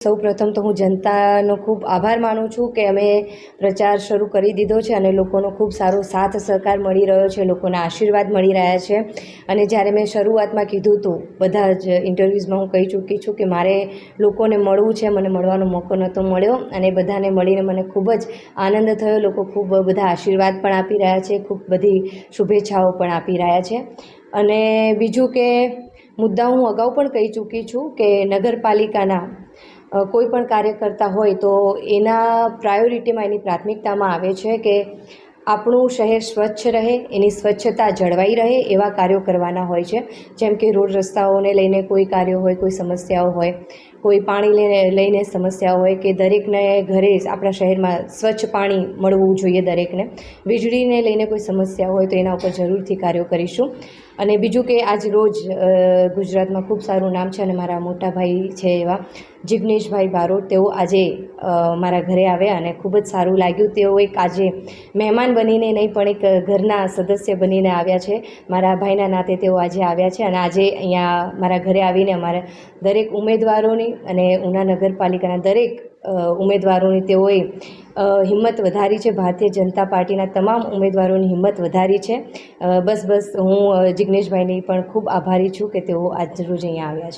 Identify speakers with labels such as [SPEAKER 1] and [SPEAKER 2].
[SPEAKER 1] સૌપ્રથમ તો હું જનતાનો ખૂબ આભાર માનું છું કે અમે પ્રચાર શરૂ કરી દીધો છે અને લોકોનો ખૂબ સારો સાથ સહકાર મળી રહ્યો છે, લોકોના આશીર્વાદ મળી રહ્યા છે. અને જ્યારે મેં શરૂઆતમાં કીધું હતું, બધા જ ઇન્ટરવ્યૂઝમાં હું કહી ચૂકી છું કે મારે લોકોને મળવું છે, મને મળવાનો મોકો નહોતો મળ્યો અને બધાને મળીને મને ખૂબ જ આનંદ થયો. લોકો ખૂબ બધા આશીર્વાદ પણ આપી રહ્યા છે, ખૂબ બધી શુભેચ્છાઓ પણ આપી રહ્યા છે. અને બીજું કે મુદ્દા હું અગાઉ પણ કહી ચૂકી છું કે નગરપાલિકાના કોઈ પણ કાર્ય કરતા હોય તો એના પ્રાયોરિટીમાં, એની પ્રાથમિકતામાં આવે છે કે આપણું શહેર સ્વચ્છ રહે, એની સ્વચ્છતા જળવાઈ રહે એવા કાર્યો કરવાના હોય છે. જેમ કે રોડ રસ્તાઓને લઈને કોઈ કાર્યો હોય, કોઈ સમસ્યાઓ હોય, કોઈ પાણી લઈને સમસ્યાઓ હોય કે દરેકને ઘરે આપણા શહેરમાં સ્વચ્છ પાણી મળવું જોઈએ દરેકને, વીજળીને લઈને કોઈ સમસ્યા હોય તો એના ઉપર જરૂરથી કાર્યો કરીશું. અને બીજું કે આજ રોજ ગુજરાતમાં ખૂબ સારું નામ છે અને મારા મોટા ભાઈ છે એવા જિગ્નેશભાઈ બારોટ, તેઓ આજે મારા ઘરે આવ્યા અને ખૂબ જ સારું લાગ્યું. તેઓ એક આજે મહેમાન બનીને નહીં પણ એક ઘરના સદસ્ય બનીને આવ્યા છે. મારા ભાઈના નાતે તેઓ આજે આવ્યા છે અને આજે અહીંયા મારા ઘરે આવીને અમારા દરેક ઉમેદવારોની અને ઉના નગરપાલિકાના દરેક ઉમેદવારોની તેઓએ હિંમત વધારી છે. ભારતીય જનતા પાર્ટીના તમામ ઉમેદવારોની હિંમત વધારી છે. બસ હું જિગ્નેશભાઈની પણ ખૂબ આભારી છું કે તેઓ આજ રોજ અહીંયા આવ્યા છે.